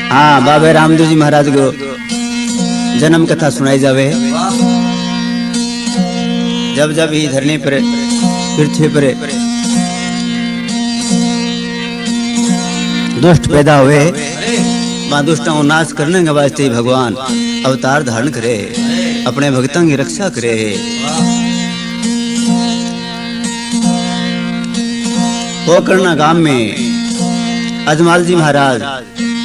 हाँ बाबे रामदेव जी महाराज को जन्म कथा सुनाई जावे। जब जब ही धरनी पर पृथ्वी पर दुष्ट पैदा हुए, वहां दुष्टों को नाश करने के वास्ते भगवान अवतार धारण करे, अपने भक्तों की रक्षा करे। पोकरना गांव में अजमाल जी महाराज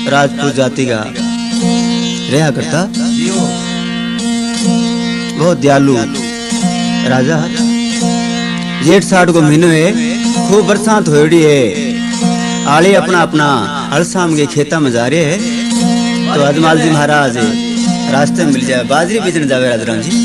राजपूत जाति का रहा करता, बहुत दयालु राजा। जेठ साठ को महीने में खूब बरसात होड़ी है। आले अपना अपना हर शाम के खेता में जा रहे हैं, तो अजमाल जी महाराज रास्ते में मिल जाए, बाजरी बेचने जावे राजाराम जी।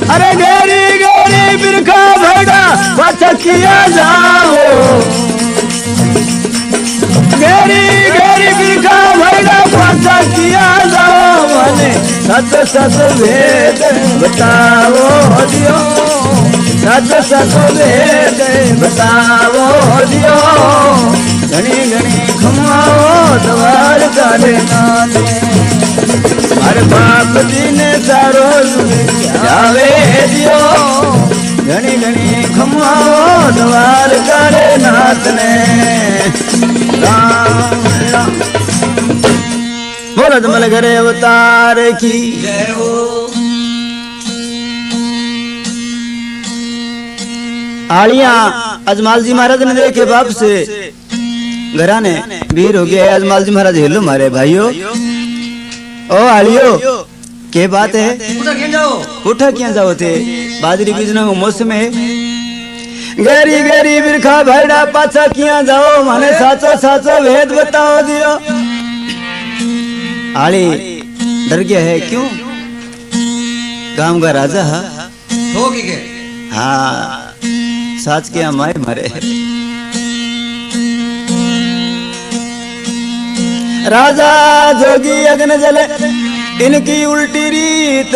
अरे गेरी गेरी बिरखा भैया बचकिया जाओ, गेरी गेरी बिरखा भैया बचकिया जाओ, मने सत सत वेद बताओ दियो, सत सत वेद बताओ दियो। घनी घनी खमाओ द्वार करे नाने, हर बाप जी ने सारो जावे दियो। घनी घनी खमाओ द्वार करे नाथ ने। राम राम बोलो जमल घरे अवतार की जय हो। आलिया अजमाल जी महाराज ने देखे बाप से घरा ने भीड़ हो गया। अजमाल जी महाराज हेलो मारे भाइयों, ओ आलियो के बात है, उठा क्या जाओ थे, बाजरी बीजना को मौसम है। गरी गरी बिरखा भाईड़ा पाछा किया जाओ, माने साचो साचो वेद बताओ दियो। आली डर गया है, क्यों? गांव का राजा हाँ साच के माए मारे। राजा जोगी अग्न जले इनकी उल्टी रीत,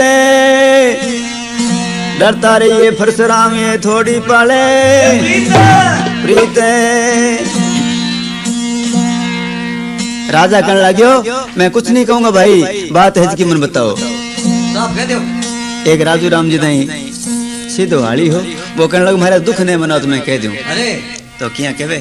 डरता रहिए परशुराम ये थोड़ी पाले प्रीत। राजा कहने लग्यो मैं कुछ नहीं कहूंगा भाई, बात है कि मन बताओ। एक राजू राम जी नहीं सीधो हाली हो, वो कहने लगे मेरा दुख नहीं मना तो मैं कह दूं। अरे तो क्या कहवे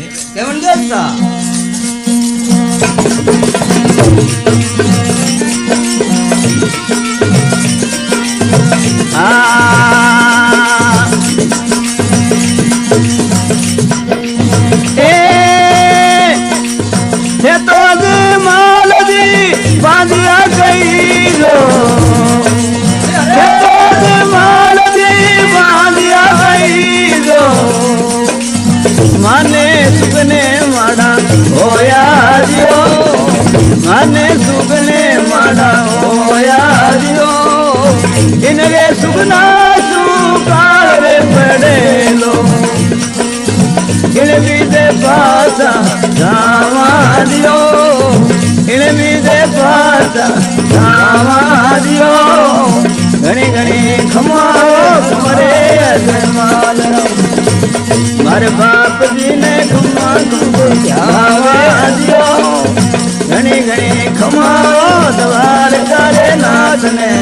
तो अजमाल जी बांधिया गई लो, तो अजमाल जी बांधिया गई लो, माने सुगने माड़ा होया दियो, माने सुगने माड़ा होया दियो। इनके सुगना सुकाल रे पड़े लो, इन बीते पासा जावा दियो, इन बीते पासा जावा दियो। घनी घनी खमाओ तुम्हारे अजमाल, मारे बाप जी ने खमा तुमको जावा दियो। घनी घनी खमाओ द्वार करे नाथ ने।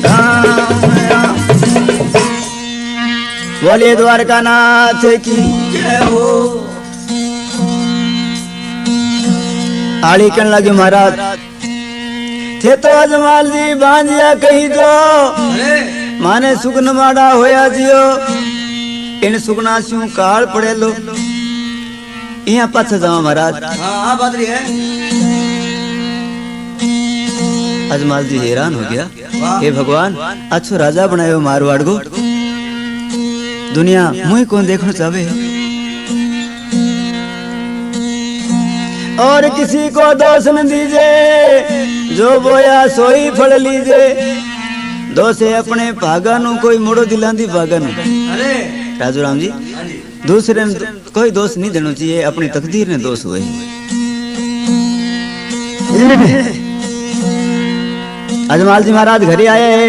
राम राम बोलिए द्वारका नाथ की जय हो। आड़ी कहने लगे महाराज थे तो अजमाल जी बांधिया कहीं जो, माने सुगन माड़ा होया जियो। इन सुगना स्यू काल पड़े लो, यहाँ पाछा जाओ महाराज। हाँ बात रही है। अजमाल जी हैरान हो गया, हे भगवान अच्छो राजा बनायो मारवाड़ को, दुनिया मुझे कौन देखना चाहे, और किसी को दोष न दीजिए, जो बोया सोई फल लीजिए। दोषे अपने भागा नु कोई मुड़ो दिलांदी भागा नु। अरे राजू राम जी दूसरे ने कोई दोष नहीं देना चाहिए, अपनी तकदीर ने दोष हुए। अजमाल जी महाराज घरे आए है।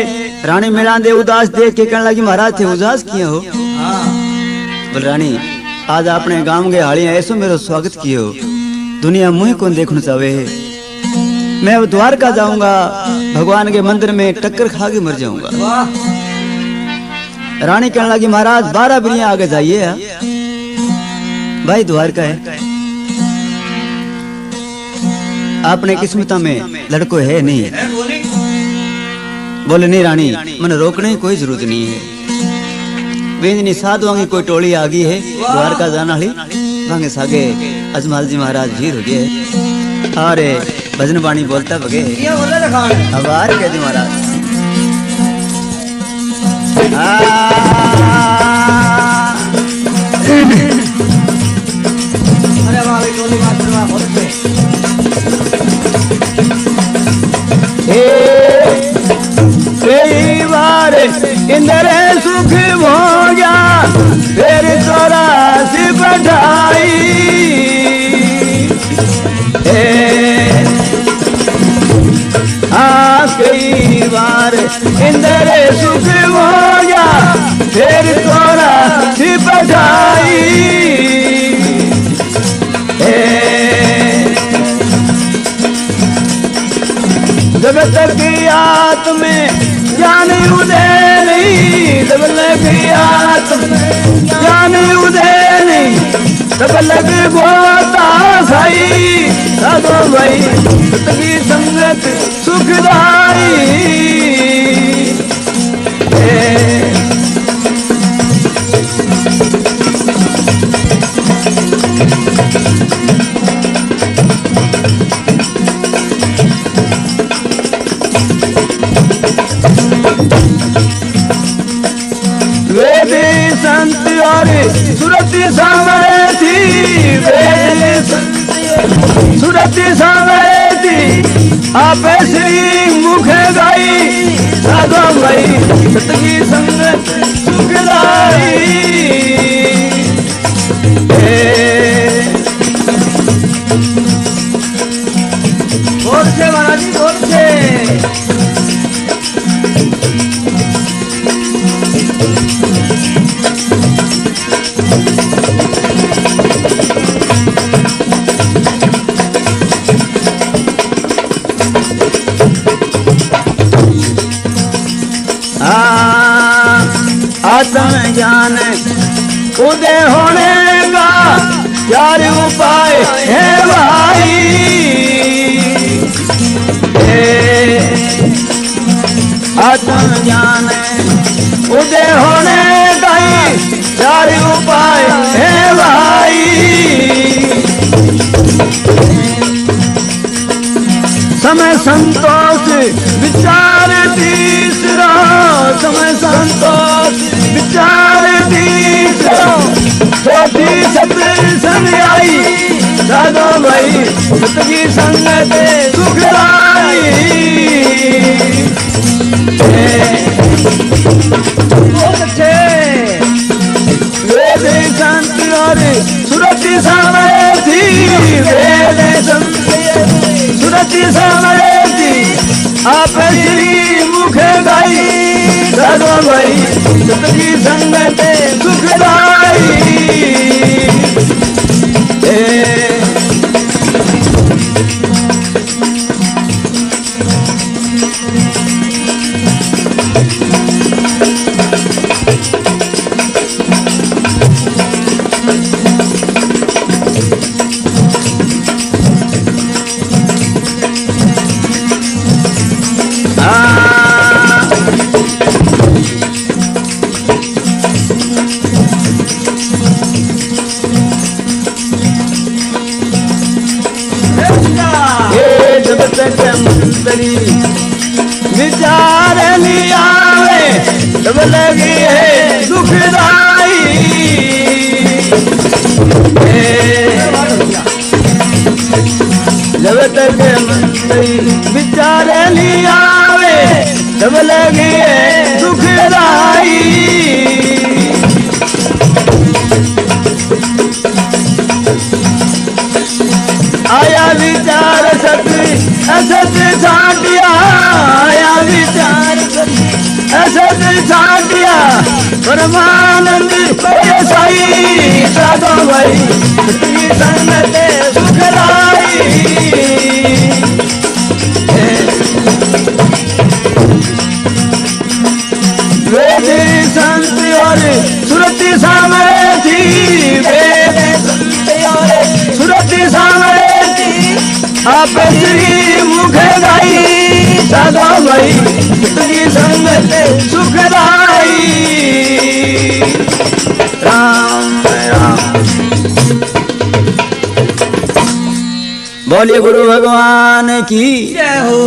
रानी मेला दे उदास देख के कहने लगी महाराज थे उदास किए हो? बोल रानी आज अपने गांव के हालियां ऐसो मेरो स्वागत किए हो, दुनिया मुझे कौन देखना चाहे है। मैं अब द्वारका जाऊंगा, भगवान के मंदिर में टक्कर खा के मर जाऊंगा। रानी कहने लगी महाराज 12 बिरिया आगे जाइए भाई, द्वारका है अपने किस्मत में लड़को है नहीं। बोले नहीं रानी मैंने रोकने की कोई जरूरत नहीं है। बेंजनी साधुओं की कोई टोली आ गई है द्वारका जाना ही, भांगे सागे अजमाल जी महाराज भीड़ हो गए। अरे भजन बाणी बोलता बगे अब आर कह दी महाराज। कई बार इंद्र सुख हो गया फिर 84 बढ़ाई। हाँ कई बार इंद्र सुख हो गया फिर 84 बढ़ाई। जब तक आत्म में ज्ञान उदय नहीं, जब लग आत्म में ज्ञान उदय नहीं, तब लग गोता सही साधो भाई सतगी संगत सुखदाई। संत और सुरति सावरे थी, सुरति सावरे थी आप श्री मुख गाई साधो भाई सतगी संगत सुखदाई। बोल से महाराज जी बोल से। आत्म ज्ञान उदय होने का चार उपाय है भाई। आत्म ज्ञान उदय होने का चार उपाय है भाई। समय संतोष विचार तीसरा, समय संतोष विचार तीसरा, छोटी सत्संग आई साधो भाई सतगी संगत सुखदाई। बहुत अच्छे वेद संत और सुरति सावरे थी, वेद संत सुरति सावरे थी आप श्री मुख गाई साधो भाई सतगी संगत सुखदाई। विचार लिया तब लगी है दुखदाई। जब तक मंत्री विचार लिया तब लगी है दुखदाई। आया विचार सत असत छाटिया, आया विचार ऐसे दिखा दिया परमानंद ये साई साधो भाई संगत सुख लाई वेद संत और सुरति सामरे थी वेद संत और सुरति सामरे थी आप श्री मुख गाई साधो भाई तुझी संगत सुखदाई राम राम। बोलिए गुरु भगवान की जय हो।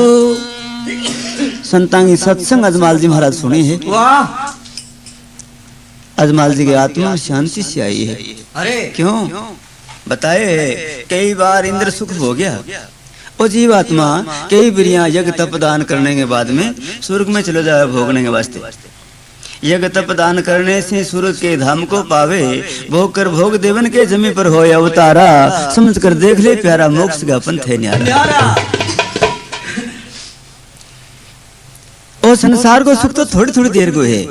संतांगी सत्संग अजमाल जी महाराज सुने हैं। वाह, अजमाल जी की आत्मा शांति से आई है। अरे क्यों बताए? कई बार इंद्र सुख हो गया और जीवात्मा कई बिरिया यज्ञ तप दान करने के बाद में स्वर्ग में चले जाए भोगने के वास्ते। यज्ञ तप दान करने से स्वर्ग के धाम को पावे, भोग कर भोग देवन के जमी पर हो अवतारा। समझ कर देख ले प्यारा, मोक्ष का पंथ है न्यारा। और संसार को सुख तो थोड़ी थोड़ी देर को है,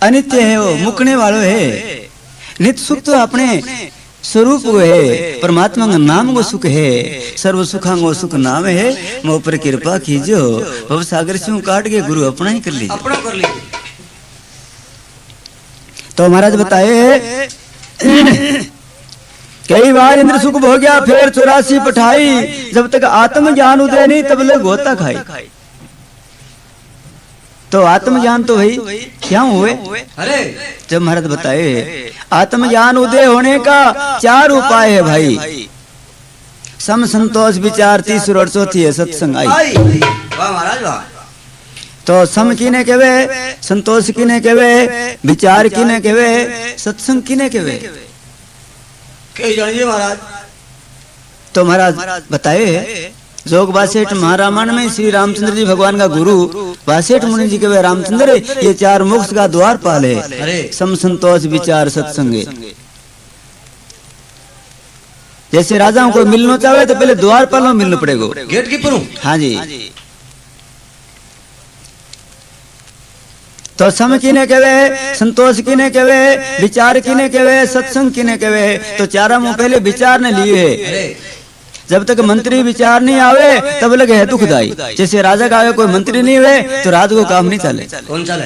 अनित्य है, वो मुकने वालों है। नित्य सुख तो अपने स्वरूप को है, परमात्मा का नाम को सुख है। सर्व सुखांगो सुख नाम है, मोह पर कृपा कीजो। भव सागर से काट के गुरु अपना ही कर लीजिए, अपना कर लीजिए। तो महाराज बताए कई बार इंद्र सुख हो गया, फिर 84 पठाई। जब तक आत्म ज्ञान उदय नहीं तब लोग गोता खाई। तो आत्मज्ञान तो भाई क्या हुए? अरे जब महाराज बताए आत्मज्ञान उदय होने का 4 उपाय है भाई। सम संतोष विचार, तीसरी और चौथी है सत्संग आई। वाह महाराज वाह। तो सम किने कहवे, संतोष किने कहवे, विचार किने कहवे, सत्संग किने कहवे? कई जानिए महाराज। तो महाराज बताए जोग वासेठ महारामायण में श्री रामचंद्र जी भगवान का गुरु वासेठ मुनि जी के वे रामचंद्र, ये 4 मोक्ष का द्वार पाल है। सम संतोष विचार सत्संग। जैसे राजाओं को मिलना चाहे तो पहले द्वार पाल में मिलना पड़ेगा, गेट कीपर हूँ। हाँ जी। तो सम किने कहवे, संतोष किने कहवे, विचार किने कहवे, सत्संग किने कहवे? तो 4 मुंह पहले विचार ने लिए है। जब तक मंत्री विचार नहीं आवे तब लगे है दुखदाई। जैसे राजा का आगे कोई मंत्री नहीं हुए तो राज को काम नहीं चले। कौन चले?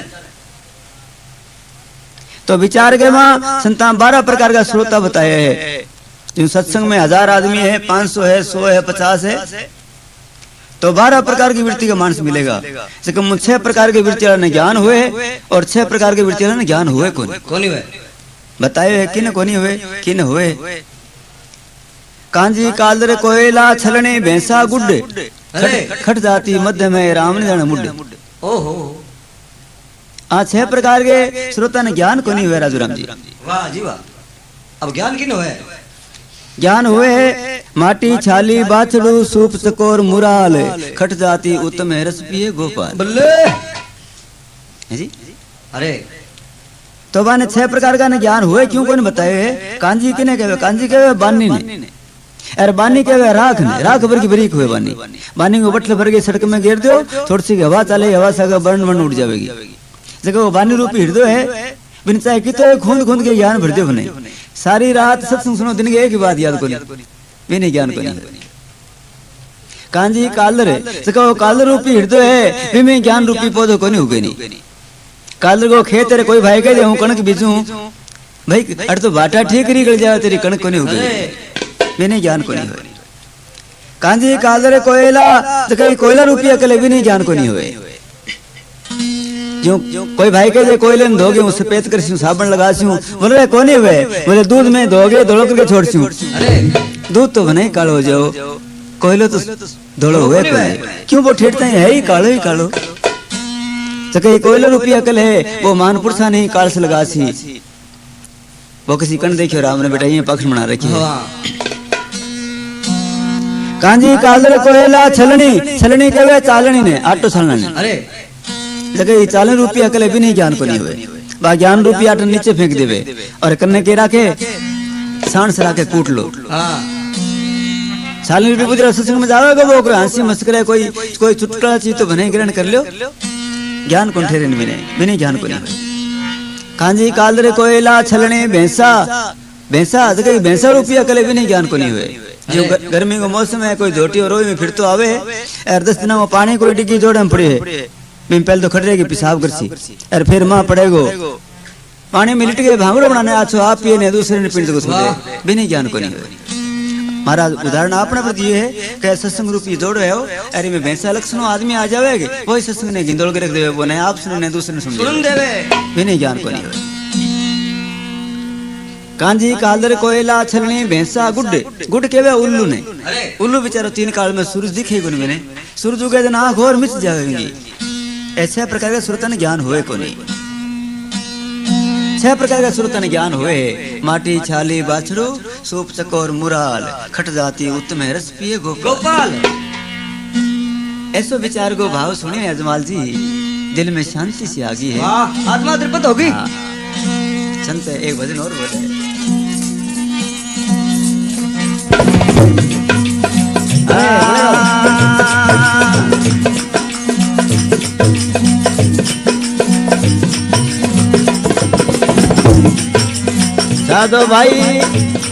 तो विचार के माँ संतान 12 प्रकार का श्रोता बताए है। जिन सत्संग में 1000 आदमी है, 500 है, 100 है, 50 है, तो 12 प्रकार की वृत्ति का मानस मिलेगा। 6 प्रकार के वृत्ति वाले ज्ञान हुए और 6 प्रकार के वृत्ति वाले ज्ञान हुए कौन हुए? बताए है किन कोनी हुए, किन हुए? कांजी कालर कोयला छलने भैंसा गुड्डे, खट जाती मध्य में राम ने जाने मुड्डे। ओहो, 6 प्रकार के श्रोता ने ज्ञान को नहीं हुए राजू राम जी। वाह जी वाह। अब ज्ञान किन हुए? ज्ञान हुए माटी छाली बाछड़ू सूप चकोर मुराल, खट जाती उत्तम है रस पिए गोपाल। बल्ले जी। अरे तो बाने 6 प्रकार का ज्ञान हुए क्यों कोई बताए? कांजी किने कहवे? कांजी कहवे बानी ने, अरे बानी कहवे राख ने। राख भर की बरीक हुए बानी। बानी को बटल भर के सड़क में गिर दो, थोड़ी सी हवा चले, हवा से बर्न बर्न उड़ जाएगी। जगह वो बानी रूपी हृदय है, बिन चाहे कितने खूंद के ज्ञान भर दो बने। सारी रात सत्संग सुनो, दिन के एक ही बात याद को नहीं, ज्ञान को नहीं। कांजी कालर है, जगह वो कालर रूपी हृदय है, बिन ज्ञान रूपी पौधो को नहीं उगे नहीं। कालर को खेत रे कोई भाई कह दे हूँ कणक बीजू भाई, अरे तो बाटा ठीक रही गल जाए, तेरी कणक को नहीं उगे, बिना ज्ञान को नहीं हुए। कांजी कालर कोयला, तो कहीं कोयला रूपी अकल भी नहीं ज्ञान को नहीं हुए। जो कोई भाई कह दे कोयले में धोगे सफेद कर साबुन लगा बोले को नहीं हुए, बोले दूध में धोगे धोलो करके छोड़ दूध तो बना ही कालो हो जाओ, कोयलो तो धोलो हुए। क्यों वो ठेठते है ही कालो ही कालो। तो कहीं कोयला रूपी अकल है, वो मानपुरसा नहीं काल से लगा सी। वो किसी कण देखियो राम ने बेटा ये पक्ष बना रखी है। कांजी कालर कोयला छलनी, छलनी कहवे चालनी ने, आटो छलना ने। अरे जगह 40 रूपी अकल भी नहीं ज्ञान को नहीं हुए। बा ज्ञान रूपी आटा नीचे फेंक देवे और कन्ने के राखे साण से राखे कूट लो। साल में बुद्ध सत्संग में जाओगे वो कोई हंसी मस्करा कोई चुटकुला चीज तो बने ग्रहण कर लो ज्ञान कौन ठहरे बिना ज्ञान को नहीं कांजी कालरे कोयला छलने भैंसा भैंसा भैंसा रुपया कले भी नहीं ज्ञान को नहीं हुए जो गर्मी को मौसम है कोई झोटी और रोई में फिर तो आवे और 10 दिन में पानी कोई डिग्गी जोड़े में पड़े है बिन पहले तो खड़ेगी पेशाब करसी और फिर मां पड़ेगो पानी में लिट के भांगड़ो बनाने आछो आप पिए ने दूसरे ने पीने को सुने बिना ज्ञान को नहीं हुए महाराज उदाहरण आपने पर दिए है कि सत्संग रूपी जोड़ो है अरे में भैंसा लक्षणों आदमी आ जावेगे वही सत्संग ने गिंदोल के रख देवे वो नहीं आप सुने दूसरे ने सुन देवे बिना ज्ञान को नहीं हुए कांजी कालर कोयला छलनी भैंसा गुड केवे उल्लू ने उल्लू बेचारा 3 काल में सूरज दिखे गुन मैंने सूरज उगे दिन आंख और मिच जाएगी ऐसे प्रकार का सुरतन ज्ञान हुए को नहीं 6 प्रकार का सुरतन ज्ञान हुए माटी छाली बाछड़ू सूप चकोर मुराल खट जाती उत्तम रस पिए गोपाल ऐसो विचार को भाव सुने अजमाल जी दिल में शांति सी आ गई है आत्मा तृप्त होगी संत एक भजन और बोले साधो भाई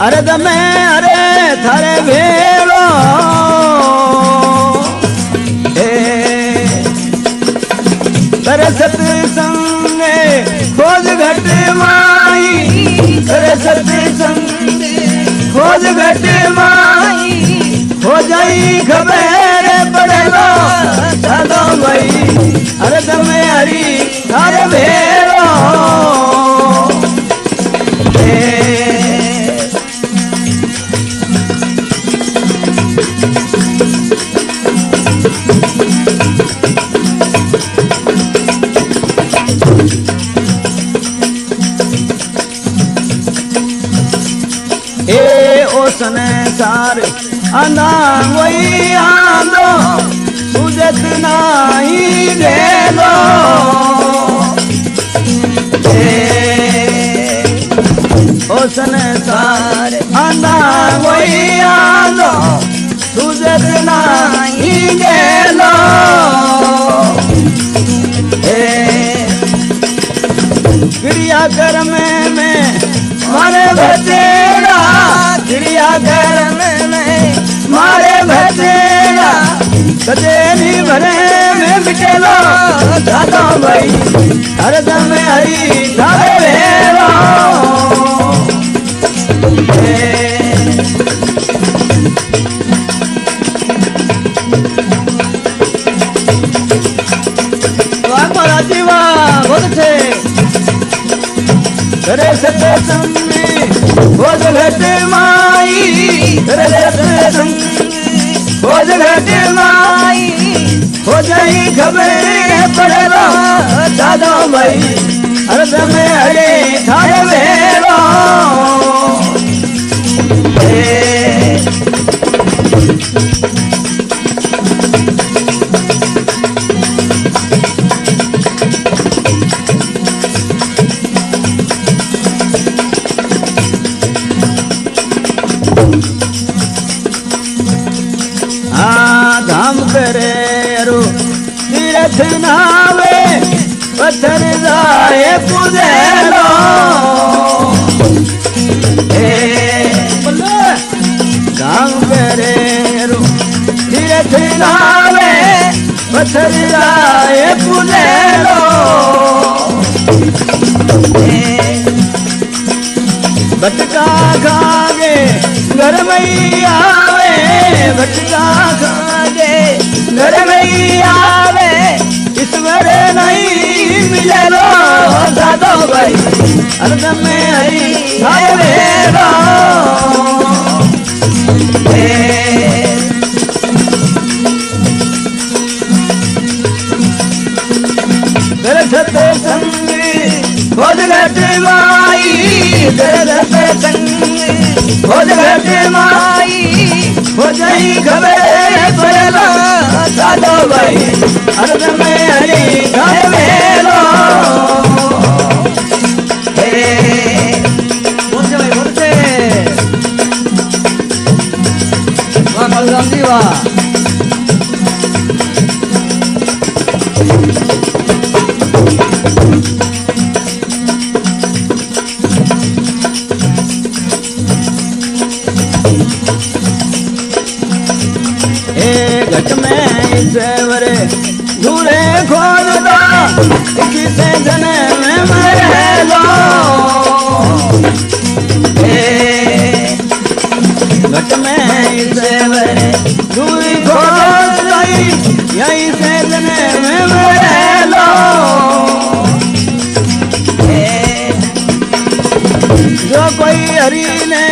अरे दमे अरे थारे भेड़ो तेरे सत्संग खोज घट माई तेरे सत्संग खोज घट माई हो जाई खबर पड़ेलो साधो भाई अरे दमे हरी थारे भेड़ो संसार आना वही आंदो सुजत नहीं दे दो ओ संसार आना वही आंदो सुजत नहीं दे दो क्रिया कर्म में मारे बचेगा क्रिया कर्म में मारे बचेगा कदे नहीं भरे में बिटेलो दादा भाई हर दम हरी धारे भेलो जीवा बहुत थे करे सत्संग खोज घट माई करे सत्संग खोज घट माई हो जाई खबर पड़ेलो दादा भाई हर दम हरे थारे भेलो धाम करे अरु तीरथ नावे पत्थर जाए पुदेलो धाम करे अरु तीरथ नावे पत्थर जाए पुदेलो भटका खागे घर में आवे भटका खागे घर में आवे ईश्वर नहीं मिलेलो दादो भाई हरदम में हरी खाए भेलो तेरे सत्संग खोज घट माई तेरे सत्संग खोज घट माई हो जाई खबर पड़ेलो दादो भाई हरदम में हरी खाए भेलो बोलते भाई बोलते घट में ईश्वरे दूरे खोजदा किसे जने में मरे लो घट में ईश्वरे दूरी खोजदा यही से जने में मरे लो जो कोई हरि ने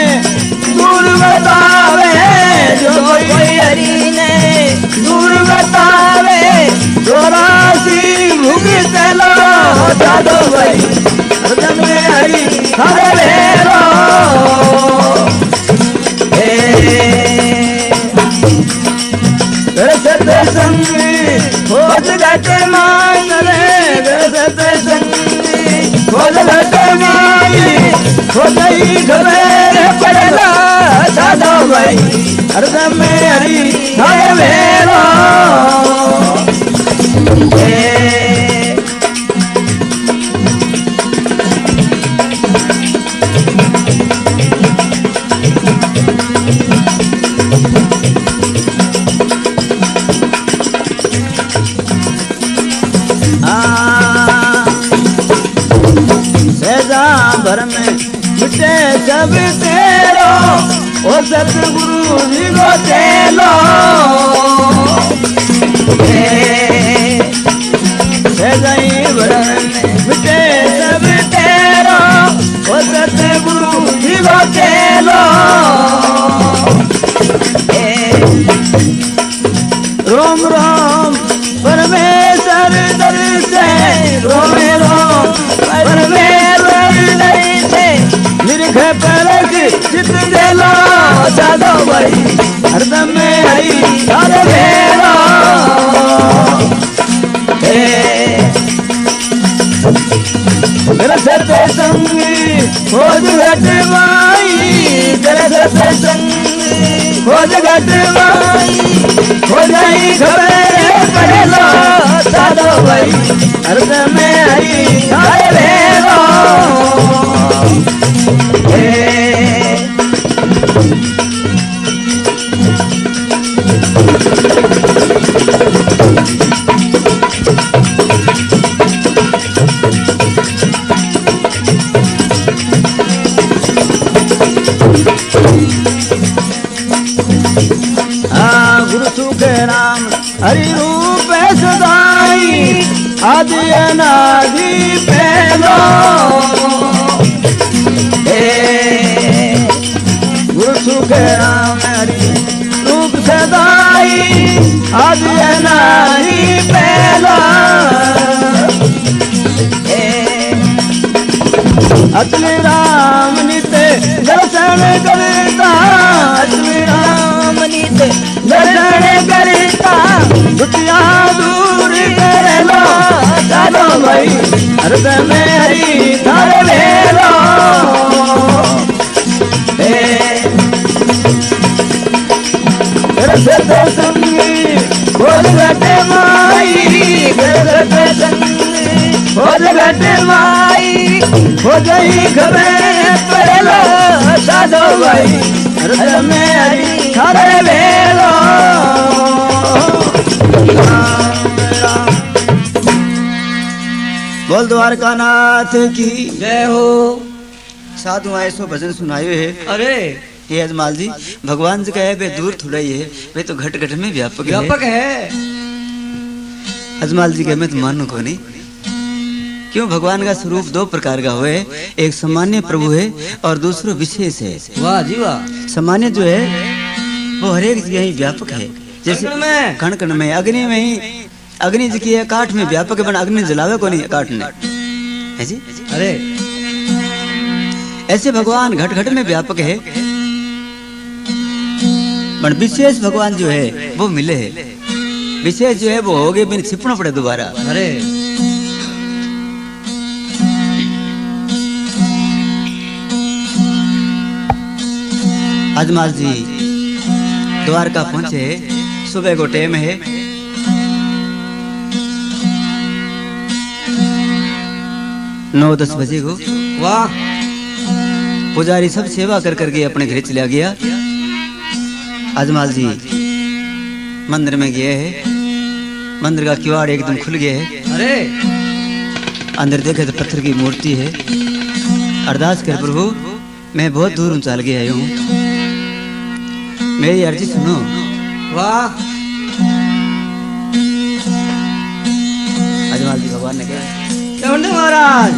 दूर बतावे जो कोई हरि ने दूर बतावे चौरासी भूख चलो जादो भाई हरदम में हरि हरे भेरो सत्य संगी खोज घट माई सत्य संगी खोज घट माई खोजई खबर पड़ला साधो भाई हरदम में हरि हरे भेरो भर में मिटे सब तेरो ओ सतगुरु जी को चलो भर में मिटे सब तेरो ओ सतगुरु जी को चलो रोम रोम परमेश्वर दर से रोम रोम परमेश्वर निरख परख चित देलो साधो भाई हरदम में हरि हरे भेरो तेरा सत्य संगी खोज घट माई तेरा सत्य संगी खोज घट माई खोजई खबर पड़ेलो साधो भाई हरदम में हरि हरे भेरो गुरु सुख राम हरि रूप सदाई आदि अनादि पहलो गुरु सुख राम हरि रूप सदाई आदि अनादि पहलो अतुल राम नित दर्शन करता अतुल राम नित दर्शन करता दुतिया दूर कर लो साधो भाई हरदम में हरि हरे भेरो सत्य संगी खोज घट माई सत्य संगी खोज घट माई खोजई खबर पड़ेलो साधो भाई हरदम में हरि हरे भेरो बोल द्वारका नाथ की जय हो। साधु ऐसो भजन सुनायो है। अरे ये अजमाल जी भगवान जी का है वे दूर थोड़ा ही है वे तो घट घट में व्यापक है। अजमाल जी के मैं तो मानू को नहीं क्यों भगवान का स्वरूप दो प्रकार का हुए एक सामान्य प्रभु है और दूसरा विशेष है। वाह जी वाह। सामान्य जो है वो हर एक जगह ही व्यापक है जैसे कण कण में अग्नि में ही अग्नि जी की काठ में व्यापक है बन अग्नि जलावे को नहीं काठ ने है जी। अरे ऐसे भगवान घट घट में व्यापक है पर विशेष भगवान जो है वो मिले है विशेष जो है वो हो गए बिन छिपना पड़े दोबारा। अरे अजमाल जी द्वारका पहुंचे सुबह को टाइम है 9-10 बजे को। वाह। पुजारी सब सेवा कर करके अपने घर चला गया। अजमाल जी मंदिर में गए है, मंदिर का किवाड़ एकदम खुल गया है। अरे अंदर देखे तो पत्थर की मूर्ति है। अरदास कर प्रभु, मैं बहुत दूर चल के आया हूँ, मेरी अर्जी सुनो। वाह अजमाल जी भगवान ने कहा, चौंडे महाराज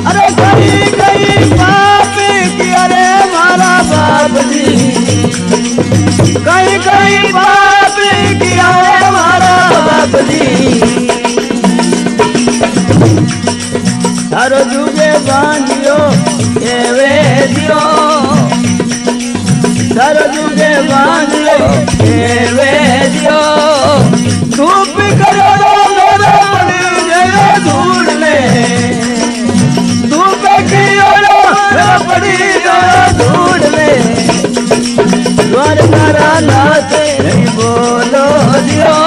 अरे कहीं कहीं पाप किया रे मारा बाप जी, कहीं कहीं पाप किया रे मारा बाप जी। हर जुगे बांधियो ए वेदियो, हर जुगे बांधियो ए वेदियो। धूप करो मेरा पड़ी जय धूल में, धूप की ओरो मेरा पड़ी धूल में। द्वारका नाथ नहीं बोलो दियो,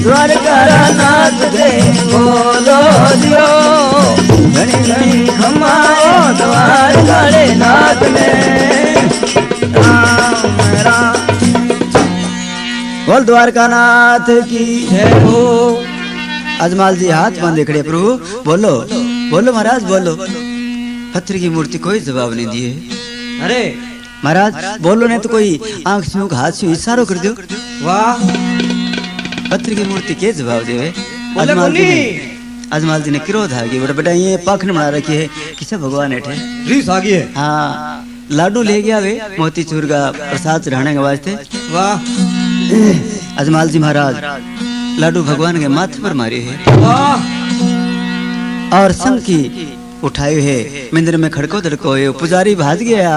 द्वारका नाथ दे बोलो दियो। घनी घनी खमाओ द्वारका नाथ ने राम राम। बोल द्वारका नाथ की जय हो। अजमाल जी हाथ बांधे खड़े, प्रभु बोलो बोलो महाराज बोलो। पत्थर की मूर्ति कोई जवाब नहीं दिए। अरे महाराज बोलो नहीं तो कोई आंख से मुंह हाथ से इशारो कर दो। वाह पत्थर की मूर्ति के जवाब देवे। बोले अजमाल जी ने क्रोध आ गई, बड़ा बेटा ये पाखन बना रखी है, किसे भगवान हेठे रीस आ गई है। हाँ लाडू ले गया वे मोतीचूर का प्रसाद चढ़ाने के वास्ते। वाह अजमाल जी महाराज लाडू भगवान के माथे पर मारे है वाह और संग की उठाए है। मंदिर में खड़को दड़को है, पुजारी भाज गया।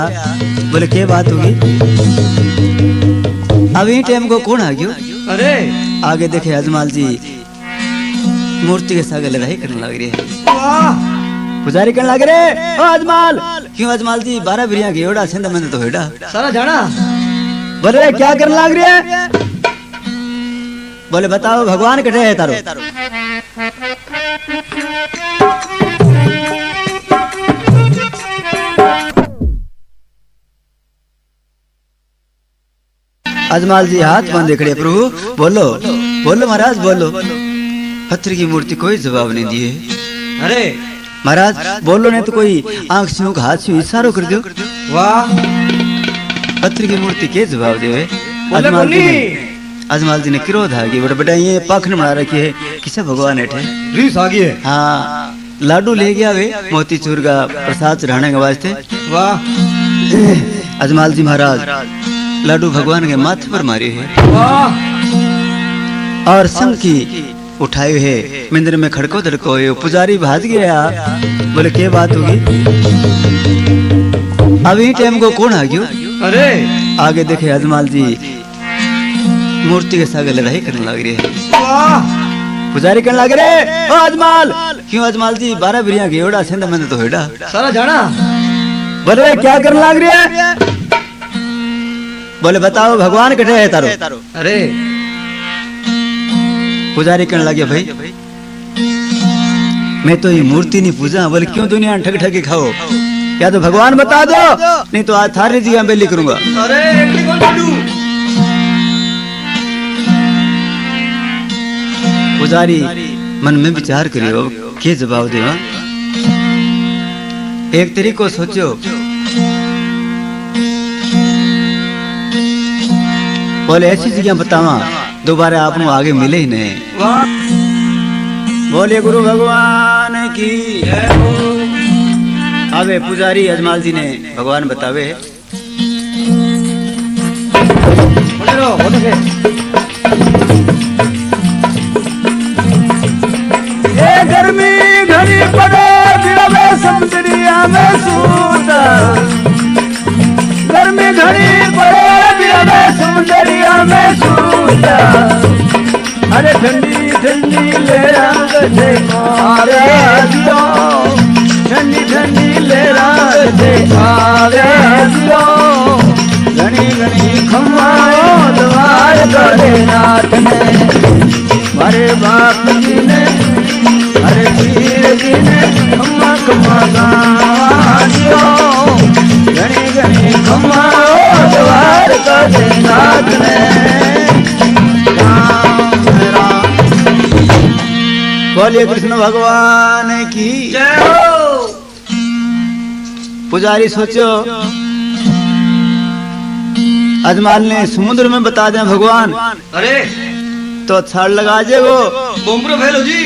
बोले क्या बात होगी? अभी टाइम को कौन आ गयो? अरे आगे देखे अजमाल जी मूर्ति के सागे लड़ाई करने लग रही है। वाह पुजारी करने लग रहे, ओ अजमाल क्यों अजमाल जी 12 बिरिया के ओड़ा छंद मंद तो हेड़ा सारा जाना। बोले क्या करने लग रही है? बोले बताओ भगवान कटे है तारो? अजमाल जी हाथ बांधे खड़े, प्रभु बोलो बोलो महाराज बोलो। पत्थर की मूर्ति कोई जवाब नहीं दिए। अरे महाराज बोलो नहीं तो कोई आंख से मुंह हाथ से इशारो कर दो। वाह पत्थर की मूर्ति के जवाब देवे। अजमाल जी ने क्रोध आ गई, बड़ा बेटा ये पाखन बना रखी है, किसे भगवान हेठे रीस आ गई है। हाँ लाडू ले गया वे मोतीचूर का प्रसाद चढ़ाने के वास्ते। वाह अजमाल जी महाराज लाडू भगवान के माथे पर मारे है वाह और संग की उठाए है। मंदिर में खड़को दड़को है, पुजारी भाज गया। बोले क्या बात होगी? अभी टाइम को कौन आ गयो? अरे आगे देखे अजमाल जी मूर्ति के सागे लड़ाई करने लग रही है। वाह पुजारी करने लग रहे, ओ अजमाल क्यों अजमाल जी 12 बिरिया के ओड़ा छंद मंद तो हेड़ा सारा जाना। बोले क्या करने लग रही है? बोले बताओ भगवान कटे है तारो? अरे पुजारी करने लगे, भाई मैं तो ये मूर्ति नहीं पूजा। बोले क्यों दुनिया ठग ठग के खाओ? या तो भगवान बता दो, नहीं तो आज थारी जी बेली करूंगा। अरे पुजारी मन में विचार करियो क्या जवाब देवा। एक तरीको सोचो, बोले ऐसी जगह बतावा दोबारा आप आगे मिले ही नहीं। बोले गुरु भगवान की जय हो। आवे पुजारी अजमाल जी ने भगवान बतावे। ये गर्मी घड़ी पड़े बिरवे समुद्रिया में सूता, गर्मी घड़ी पड़े बिरवे समुद्रिया में सूता। अरे ठंडी ठंडी लेरा गजे मारे दियो, ठंडी ठंडी लेरा गजे मारे दियो। घनी घनी खमाओ द्वार करे नाथ ने, मारे बाप जी ने बोलिए कृष्ण भगवान की जय हो। पुजारी सोचो अजमाल ने समुद्र में बता दें भगवान अरे तो छाड़ लगा जेगो बोमरो भेलो जी।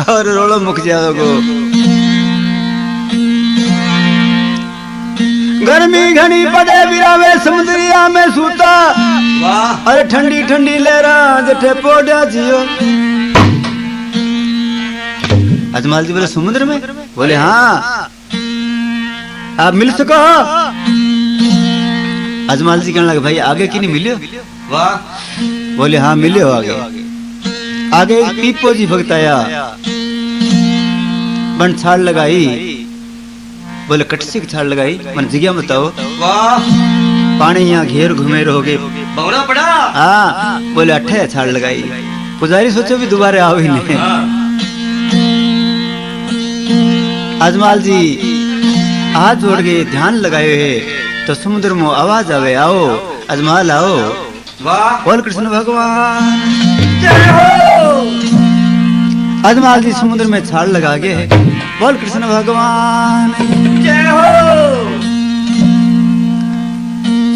और रोलो मुक जाओगो। गर्मी घनी पड़े बिरावे समुद्रिया में सूता वाह अरे ठंडी ठंडी लहरा जठे पोड़ा जियो। अजमाल जी बोले समुद्र में? बोले हाँ आप मिल सको। अजमाल जी कहने लगे भाई आगे की नहीं मिलियो? वाह बोले हाँ मिले हो आगे। आगे पीपो जी भगताया बन छाड़ लगाई। बोले कटसी की छाड़ लगाई मन जगह बताओ। वाह पानी यहाँ घेर घुमे रहोगे। बौरा पड़ा। हाँ बोले अठे छाड़ लगाई। पुजारी सोचो भी दोबारा आओ ही नहीं। अजमाल जी हाथ जोड़ के ध्यान लगाए है तो समुद्र में आवाज आवे आओ अजमाल आओ। वाह बोल कृष्ण भगवान। जय हो। अजमाल जी समुद्र में छाड़ लगा के बोल कृष्ण भगवान। जय हो।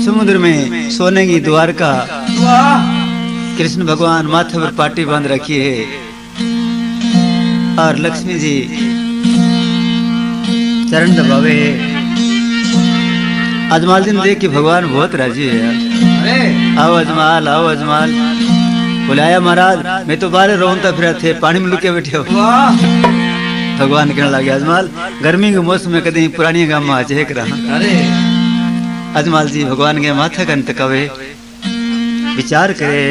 समुद्र में सोने की द्वारका वाह कृष्ण भगवान माथे पर पाटी बांध रखी है और लक्ष्मी जी चरण दबावे। अजमाल जी ने देख के भगवान बहुत राजी है यार। अरे आओ अजमाल आओ अजमाल। बुलाया महाराज मैं तो बाहर रोनता फिरा थे पानी में लुके बैठे हो। वाह भगवान कहने लगे अजमाल गर्मी के मौसम में कभी पुरानी गांव में आज एक रहा। अरे अजमाल जी भगवान के माथा का तकावे विचार करे।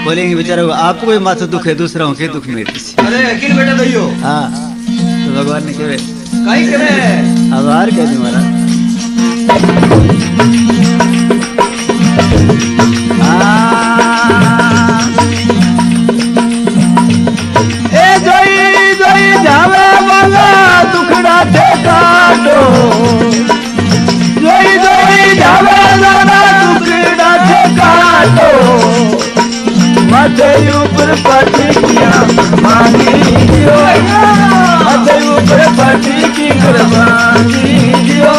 बोलेंगे बेचारा आपको कोई माथा दुख है दूसरा के दुख मेरे। अरे किन बेटा दइयो। हाँ तो भगवान ने कहे काई करे आभार कह दी महाराज। ए जोई जोई जावे वाला दुखड़ा थे काटो। जोई जोई जावे वाला दुखड़ा थे काटो। माथे ऊपर पटिया मांगी दियो। माथे ऊपर पटी की कुर्बानी दियो।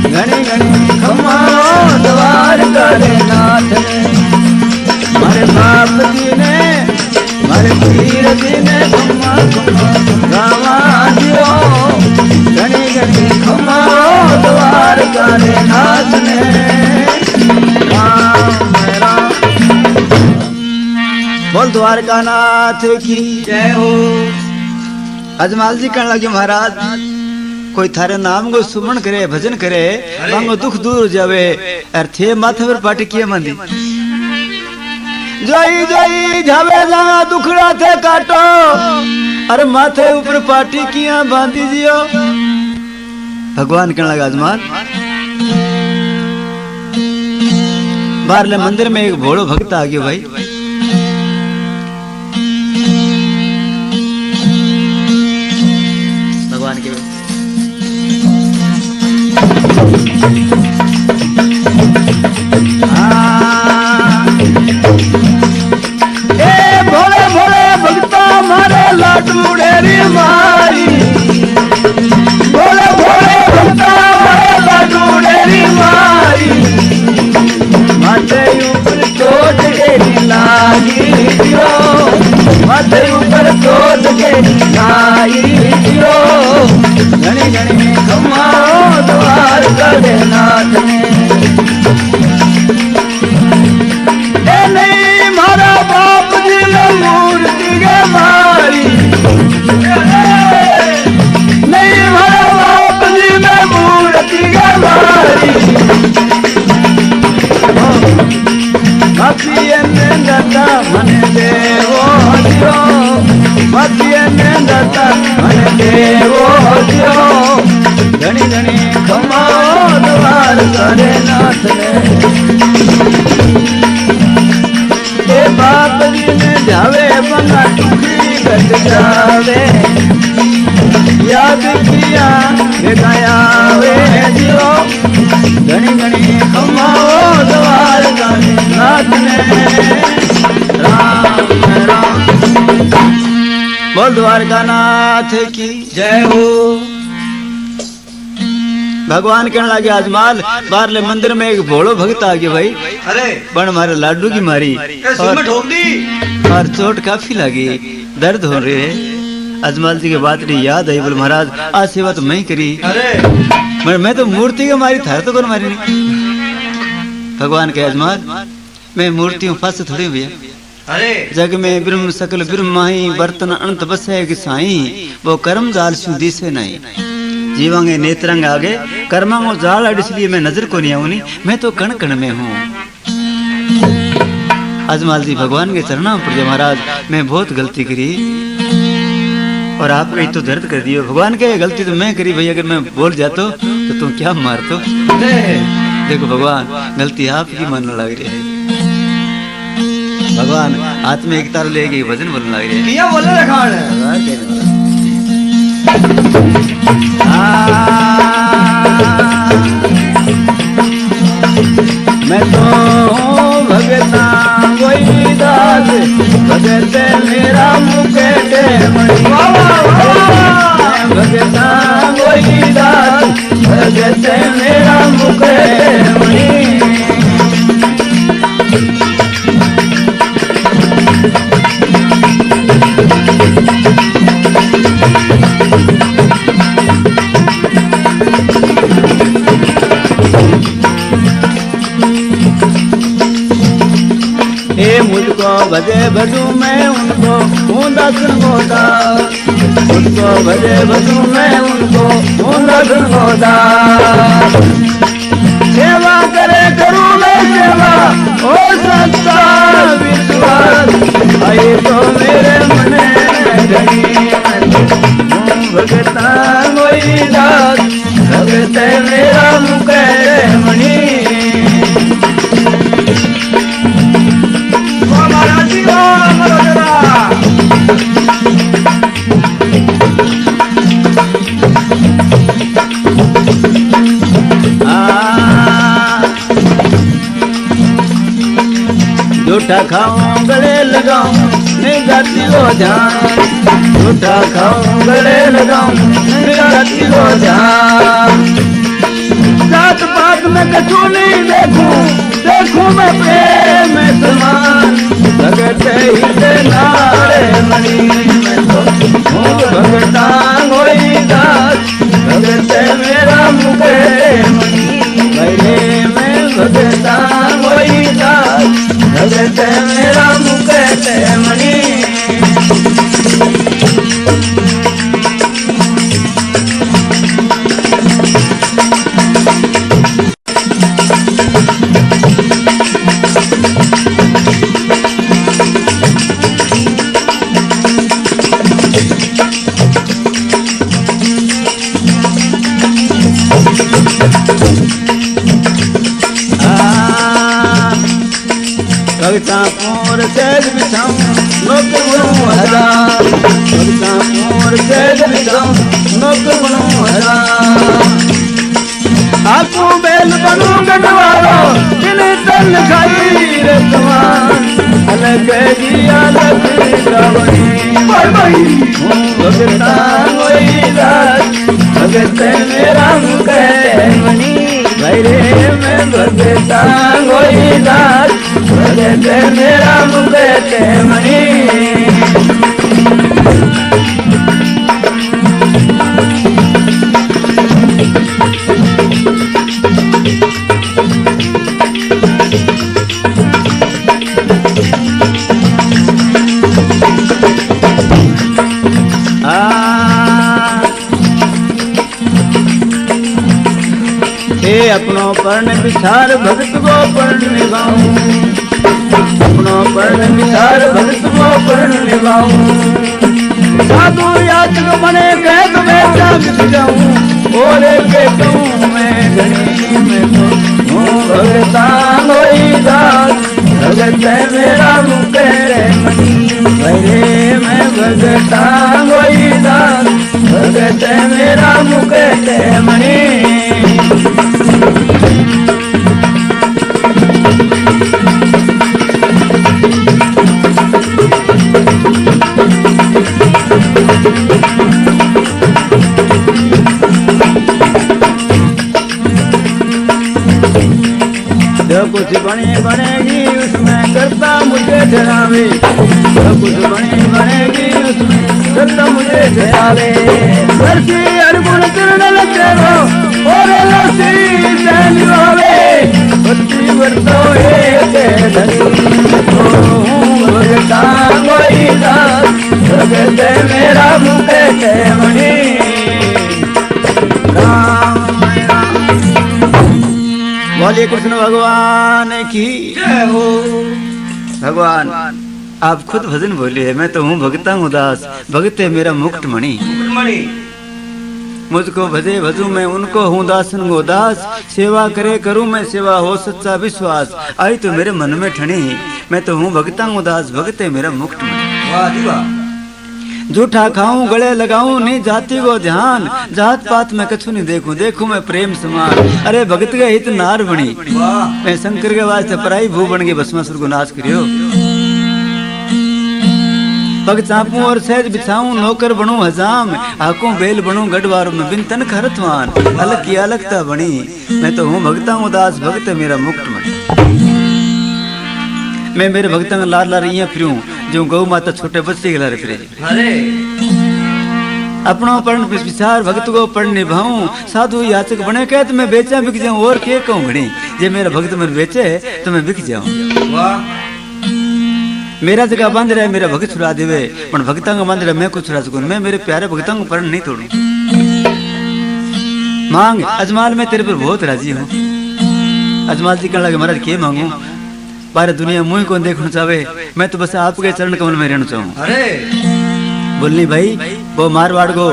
घनी घनी खम्मा द्वार करे नाथ ने मारे बाप जी ने मारे पीर जी ने खम्मा खम्मा गावा दियो। घनी घनी खम्मा द्वार करे नाथ ने राम राम। बोल द्वारका नाथ की जय हो। अजमाल जी कहने लगे महाराज कोई थारे नाम को सुमन करे भजन करे मांगो दुख दूर हो जावे और थे माथे पर पाटी किए मंदी। जोई जोई जावे जाना दुखड़ा थे काटो अरे माथे ऊपर पाटी किया बांधी जियो। भगवान कहने लगा अजमाल बाहरले मंदिर में एक भोड़ो भक्त आ गयो भाई। भगवान के ए भोले भोले भक्ता मारे लाडू डेरी मारी। भोले भोले भक्ता मारे लाडू डेरी मारी। माथे ऊपर चोट डेरी लागी दियो। माथे ऊपर चोट डेरी लाई दियो। घनी घनी खम्मा द्वार करे नाथ ने। ए नहीं मारा बाप जी ने मूर्ति के मारी। नहीं मारा बाप जी ने मूर्ति के मारी। मतिये ने दत्ता मन देवो दियो। मतिये ने दत्ता मन देवो दियो। घनी घनी खम्मा द्वार करे नाथ ने। ए बाप जी ने जावे बंगा टुकड़ी कट जावे। याद किया गया वे जियो। घनी घनी खम्मा द्वार करे नाथ ने। राम राम। बोल द्वारका नाथ की जय हो। भगवान कहने लगे अजमाल बारले मंदिर में एक भोलो भक्त आ गया भाई अरे बन मारे लाडू की मारी ए, सिर में ठोक दी। और चोट काफी लगी दर्द हो रहे है। अजमाल जी की बात नहीं याद आई बोले महाराज आज सेवा तो मैं ही करी अरे मैं तो मूर्ति के मारी थार तो कौन मारी नहीं। भगवान के अजमाल मैं मूर्ति हूँ फंस थोड़ी भैया अरे जग में ब्रह्म सकल ब्रह्म माही बर्तन अनंत बसे कि साई वो कर्म जाल सुधी से नहीं जीवांगे नेत्रंग आगे कर्मांगो जाल अड़ इसलिए मैं नजर को नहीं आऊनी मैं तो कण कण में हूँ। अजमाल जी भगवान के चरणों पर महाराज मैं बहुत गलती करी और आप कहीं तो दर्द कर दियो। भगवान के गलती तो मैं करी भैया अगर मैं बोल जाता तो तुम क्या मारतो। देखो भगवान गलती आपकी मानने लग रही है। भगवान हाथ में एक तार लेके भजन बोलने लग रही है। किया बोले रखाड़ मैं तो भगता कोई दास भगत मेरा मुकेट भगता कोई दास भगत मेरा मुकेट मुझको भजे भजू मैं उनको हूँ दर्शन होता मुझको भजे भजू मैं उनको हूँ दर्शन होता सेवा करे करूँ मैं सेवा हो सकता विश्वास आई तो मेरे मने धनी भगता कोई दास भगत मेरा मुकेश मणि झूठा खाऊं गले लगाऊं नहीं जाती वो ध्यान झूठा खाऊं गले लगाऊं नहीं जाती वो ध्यान जात पात में कछु नहीं देखूं मैं प्रेम समान भगत ही से नारे मणि मैं तो हूँ भगता कोई दास भगत मेरा मुकेश मणि मैं भगता कोई दास भगत मेरा मुकेश मणि भगता मोर सेज बिछाऊं नौकर बनूं हजार भगता मोर सेज बिछाऊं नौकर बनूं हजार आपू बेल बनूं गढ़वालो जिन्हें तन खाई रे समान अलग जी अलग रावणी हूँ भगता कोई दास भगत मेरा मुकेश मणि भाई रे मैं भगता कोई दास भगत मेरा मुकेश मणि अपनों पर्ण विचार भगत को पर्ण निभाऊं अपनों पर्ण विचार भगत को पर्ण निभाऊं साधु याचक बने कह तो मैं जाग जाऊं और के कहूं मैं गणी में तो हूँ भगता कोई दास भगत मेरा मुकेश मणि भरे मैं भगता कोई दास भगत मेरा मुकेश मणि कुछ बने बनेगी उसमें करता मुझे डरावे, जो कुछ बने बनेगी उसमें करता मुझे डरावे। धरती अरगुण तिरनल तेरो और लसी सैन होवे, बत्ती वर्तो एक धनी भगता कोई दास भगते मेरा मुखे के मणि राम। बोलिए कृष्ण भगवान की जय हो। भगवान आप खुद भजन बोलिए, मैं तो हूँ भगता हूँ दास भगते मेरा मुकुट मणि। मणि मुझको भजे भजू मैं उनको हूँ दासन गो दास, सेवा करे करूँ मैं सेवा हो सच्चा विश्वास, आई तो मेरे मन में ठनी मैं तो हूँ भगता हूँ दास भगते मेरा मुकुट मणि। वाह जी वाह। झूठा खाऊं गले लगाऊं नहीं जाति को ध्यान, जात पात में कछु नहीं देखूं देखूं मैं प्रेम समान, अरे भगत के हित नार बनी वाह। मैं शंकर के वास्ते पराई भू बन के भस्मासुर को नाश करियो। पग चापूं और सहज बिछाऊं नौकर बनूं हजाम, हाकूं बेल बनूं गढ़वारों में बिन तन खरतवान, अलग की अलगता बनी मैं तो हूँ भगता हूँ दास भगत मेरा मुकुट मणि। मैं मेरे भगता का लार लार इया फिरूं जो गौ माता छोटे बच्चे के लारे फिरे। अरे अपना पढ़ विचार भक्त को पढ़ निभाऊं, साधु याचक बने कहे तो मैं बेचा बिक जाऊं और के कहूं घड़ी, जे मेरा भक्त मेरे बेचे तो मैं बिक जाऊं। वाह। मेरा जगह बंद रहे मेरा भक्त छुड़ा देवे, पर भक्ता का बंद रहे मैं कुछ छुड़ा सकूं, मैं मेरे प्यारे भक्तों को पढ़ नहीं तोड़ू। मांग अजमाल मैं तेरे पर बहुत राजी हूँ। अजमाल जी कहने लगे महाराज के मांगू, बारे दुनिया मुँह को देखना चाहे, मैं तो बस आपके चरण कमल में रहना चाहूँ। अरे बोलनी भाई वो मारवाड़ को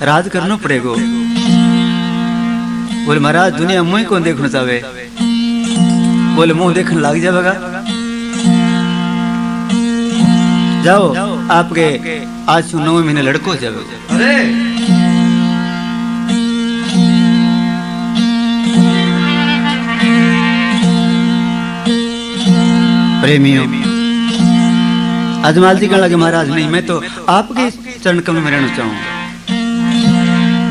राज करना पड़ेगा। बोले महाराज दुनिया मुँह को देखना चाहे, बोले मुंह देखने लग जाएगा। जाओ आपके आज 9 महीने लड़को हो जाएगा। अरे प्रेमियों अजमाल जी कहने लगे महाराज नहीं मैं तो आपके चरण कमल में रहना चाहूँ।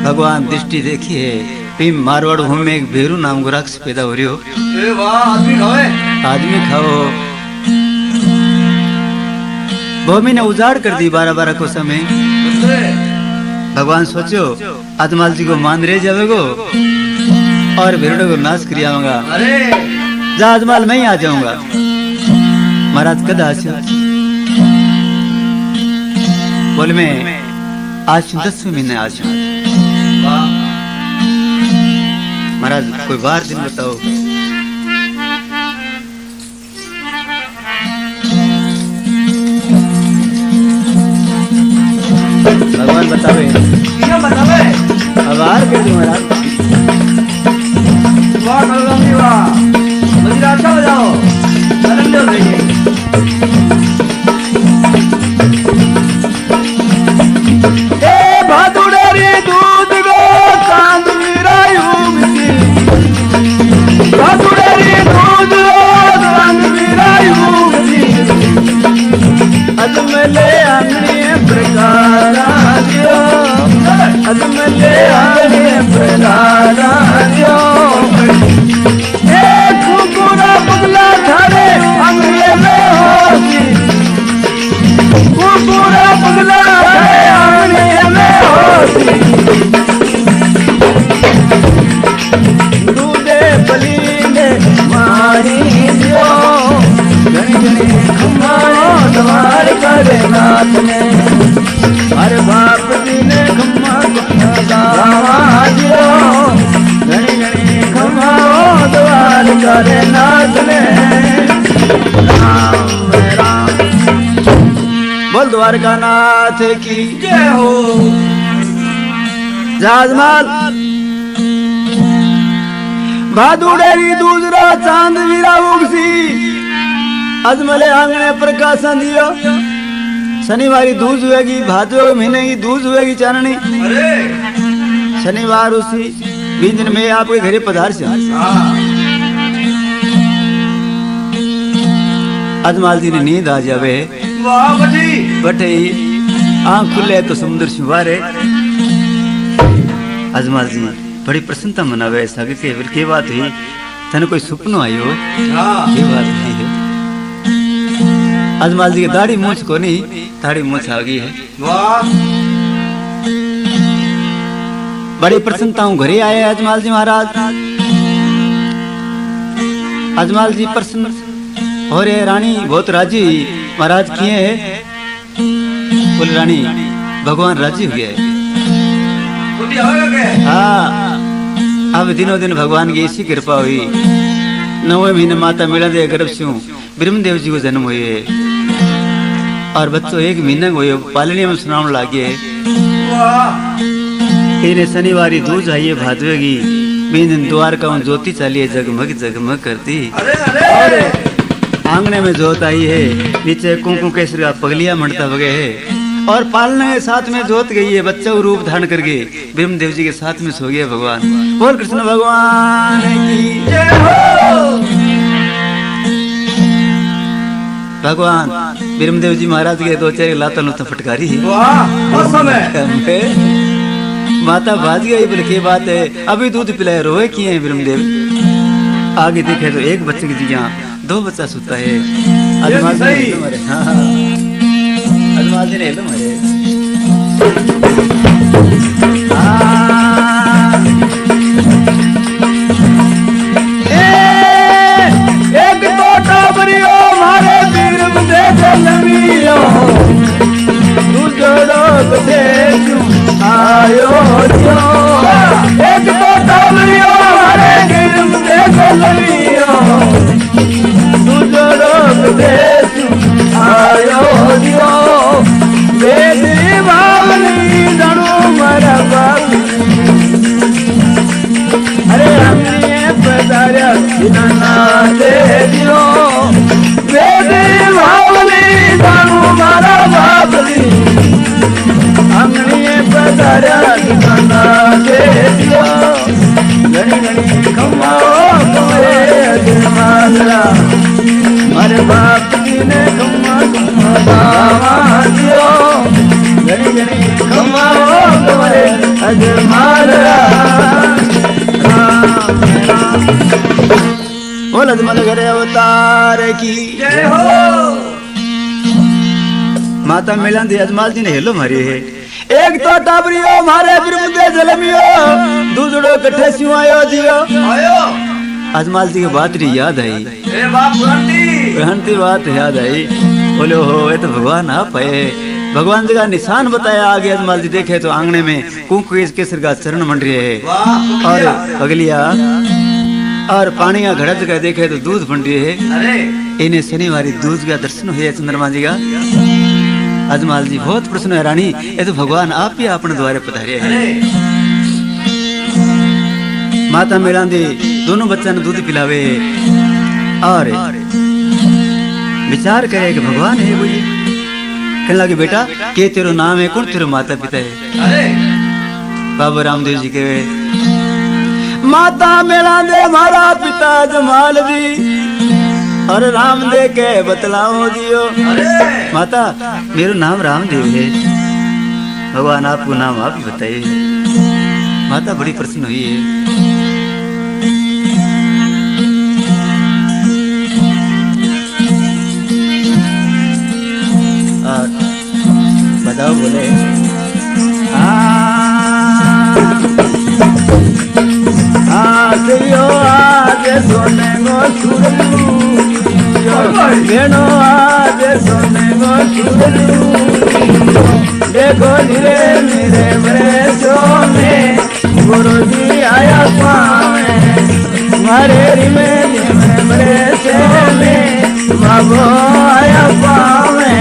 भगवान दृष्टि देखिए भीम मारवाड़ भूमि में एक भेरू नाम को राक्षस पैदा हो रही हो। ए वाह। आदमी खावे आदमी खाओ। भूमि ने उजाड़ कर दी 12-12 को समय। भगवान सोचो अजमाल जी को मान रह जाएगो और भेड़ों को नाश कर आऊंगा। अरे जा अजमाल मैं ही आ जाऊंगा। महाराज कद आशो बोले मैं आज 10वें महीने आज हूँ। वाह। महाराज कोई बार दिन बताओ। भगवान बतावे क्या बतावे। अब आर कर दूं महाराज। वाह भगवान वाह। मजीरा अच्छा बजाओ आनंद देखिए। भादुड़ेरी दूध गो चांद विरायूंगी, भादुड़ेरी दूध गो चांद विरायूंगी, अजमले आंगने प्रकारा दियो, अजमले आंगने प्रकारा दियो। एक कुकुरा पगला थारे आंगने में होगी, कुकुरा पगला थारे आंगने में होगी, दूधे पलीने मारी दियो, घनी घनी खम्माओ द्वार करे नाथ ने, हर बाप जी ने खम्मा गावा दियो, घनी घनी खम्माओ द्वार करे नाथ ने। राम राम बोल द्वारका नाथ की जय हो। जहाजमाल भादुड़ेरी दूसरा चांद वीरा उगसी, अजमले आंगने प्रकाशन दियो। शनिवारी दूज हुएगी, भादो के महीने की दूज हुएगी चांदनी। अरे शनिवार उसी बीच दिन में आपके घरे पधार से हाँ। अजमाल जी ने नींद आ जावे। वाह बटी बटे आंख खुले तो समुद्र शिवारे। अजमाल जी बड़ी प्रसन्नता मनावे। ऐसा के बात हुई तने कोई सुपनो आयो हाँ ये बात नहीं है। अजमाल जी की दाढ़ी मूछ को नहीं, दाढ़ी मूछ आ गई है। वाह बड़ी प्रसन्नता हूँ घरे आए अजमाल जी महाराज। अजमाल जी प्रसन्न हो रहे, रानी बहुत राजी हुई। महाराज किए है? बोले रानी भगवान राजी हो गए। कुटी होगा क्या? हाँ अब दिनों दिन भगवान की ऐसी कृपा हुई। 9वें महीने माता मिला दे गर्भ से ब्रह्मदेव जी को जन्म हुए और बच्चों 1 महीना हुए पालने में सुनाने लगे। वाह इन्हें शनिवारी दूज आइए भादवेगी बीन दिन द्वारका में ज्योति चालिए जगमग जगमग करती। अरे अरे आंगने में जोत आई है, नीचे कुंकू केसरी का पगलिया मंडता बगे है और पालने के साथ में जोत गई है। बच्चा को रूप धारण करके ब्रह्मदेव जी के साथ में सो गया भगवान। बोल कृष्ण भगवान की जय हो। भगवान ब्रह्मदेव जी महाराज के 2 4 लाता लुता फटकारी है। वाह मौसम है। माता भाज गई बोले की बात है, अभी दूध पिलाए रोए किए हैं ब्रह्मदेव। आगे देखे तो 1 बच्चे की जगह 2 बच्चा सुता है। अजमाल जी सही। ने मारे, हाँ अजमाल जी ने हेलो मारे। एक तो टाबरियो मारे वीर मुझे जलमियो तुझरो बसे आयो जो। एक तो टाबरियो मारे वीर मुझे जलमियो तुझरो बसे आयो जो। बेदी बावली दणो मरा बाबू अरे हमने पधारा बिना दे दियो। बेदी बावली दणो मरा बाबली हमने पधारा बिना दे दियो। घड़ी घड़ी कमाओ तुम्हारे अजमाला मारे बाप जी ने कमा कमा दावा दियो। घड़ी घड़ी कमाओ तुम्हारे अजमाला। बोल अजमल घरे अवतार की जय हो। माता मिलन दी अजमाल जी ने हेलो मारी है। एक तो टाबरियो मारे ब्रह्मदेव जलमियो दूजड़ो कट्ठे सियो आयो जियो। आयो अजमाल जी की बात री याद आई, ए बाप पुरानी रहनती बात याद आई। बोले हो ये तो भगवान आप है। भगवान जी का निशान बताया। आगे अजमाल जी देखे तो आंगने में कुंकू केसर का चरण मंड रहे है वाह और पगलिया और पानी का घड़ा जगह देखे तो दूध बन रही है। अरे इन्हें शनिवारी दूध का दर्शन हुआ चंद्रमा जी का। अजमाल जी बहुत प्रसन्न है। रानी ये तो भगवान आप ही अपने द्वारे पधारे हैं। अरे माता मेरा दे दोनों बच्चा ने दूध पिलावे और विचार करे कि भगवान है वो ये। कहने लगे बेटा के तेरो नाम है, कौन तेरे माता पिता है? अरे बाबा रामदेव जी के माता मेरा दे मारा पिता जमाल जी और राम दे के बतलाओ दियो। अरे माता मेरा नाम रामदेव है, भगवान आपको नाम आप ही बताइए। माता बड़ी प्रसन्न हुई है। और बताओ बोले आज सोने गो छुड़लू बेनो आज सोने गो छुड़लू देखो धीरे धीरे मेरे सोने गुरु जी आया पावे मारे रिमे मेरे सोने बाबो आया पावे।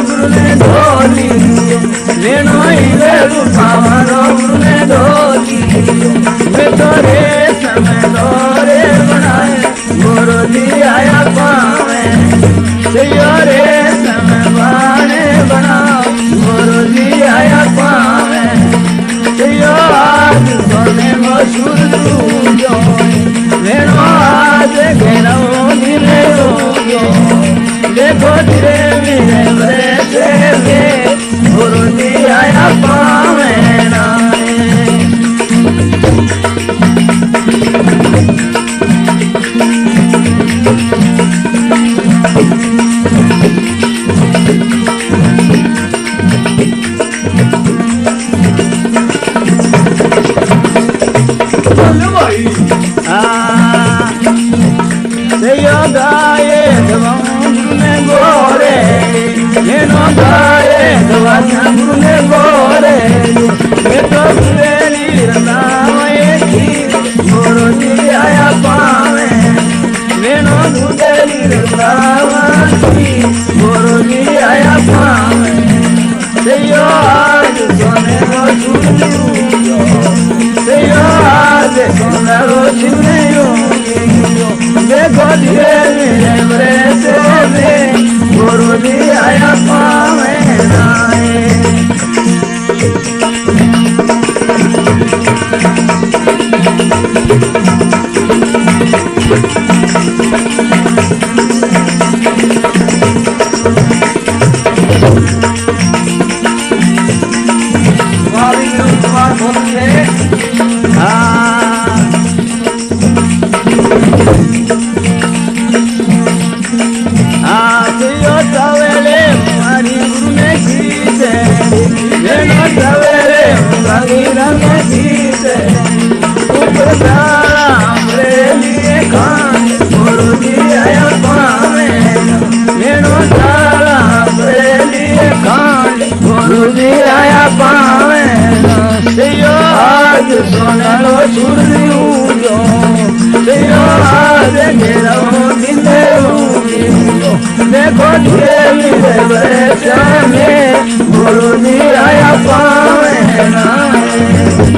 गुरु ने ढोली लेनो इले रूपावारो गुरु ने ढोली मैं तोरे समय तोरे बनाए गुरु जी आया पावे सयो रे समय बाने सोने वो सुनियो तेरा आज सोने वो सुनियो देखो धीरे मेरे बरसे में गुरु जी आया पावे नाए सोने लो सुनियो देखो धीरे मेरे बरसे में गुरु जी आया पावे नाए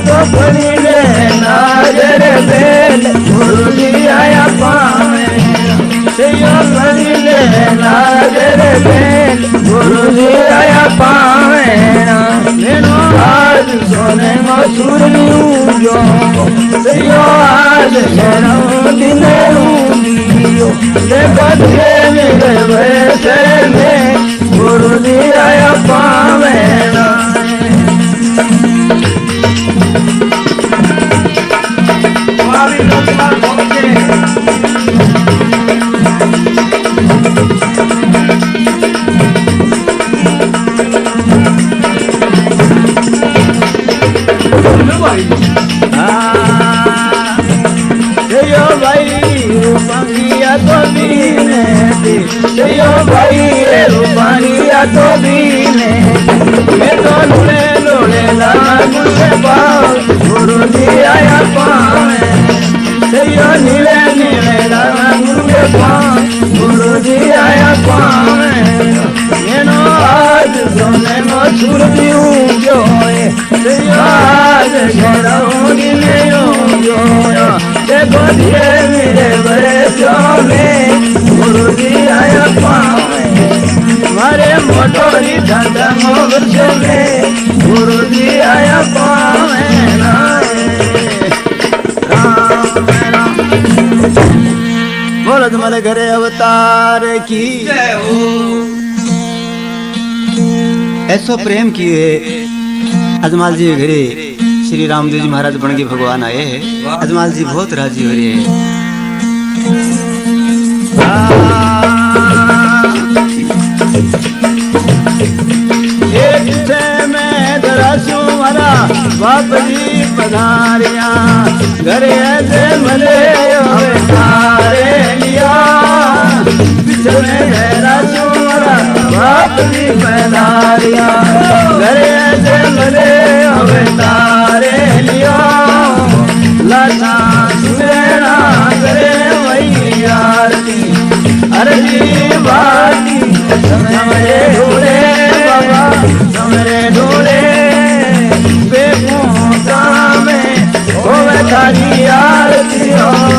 तो पड़ीले नाजर बेल गुरु जी आया पावे सेयो पड़ीले नाजर बेल गुरु जी आया पावे मेनो आज सोने मसूर जो सेयो आज सोनो दिने उदियो देखो धीरे मेरे बरसे में गुरु जी आया पावे रूपानिया तो दीने मैं तो लोड़े लोड़े लागू से पाओ गुरु जी आया पावे सेयो नीले नीले लागू से पाओ गुरु जी आया पावे मेनो आज सोने नो सुर दियो जो सेयो आज सोनो नीले जो देखो धीरे मेरे बरसे में गुरु जी आया पावे मारे मोटोरी धंधा मोगर्षे में गुरु जी आया पावे बोलो तुम्हारे घरे अवतार की ऐसो प्रेम किए अजमाल जी घरे श्री रामदेव जी महाराज बन के भगवान आए हैं अजमाल जी बहुत राजी हो रहे हैं बाप जी पधारिया घरे ऐसे मले सारे लिया पिछले राजूरा बाप जी पधारिया घरे ऐसे मले सारे लिया लाशा सुरेना करे वही आरती अरजी बाती समरे ढूंढे बाबा समरे ढूंढे थारी आरती हो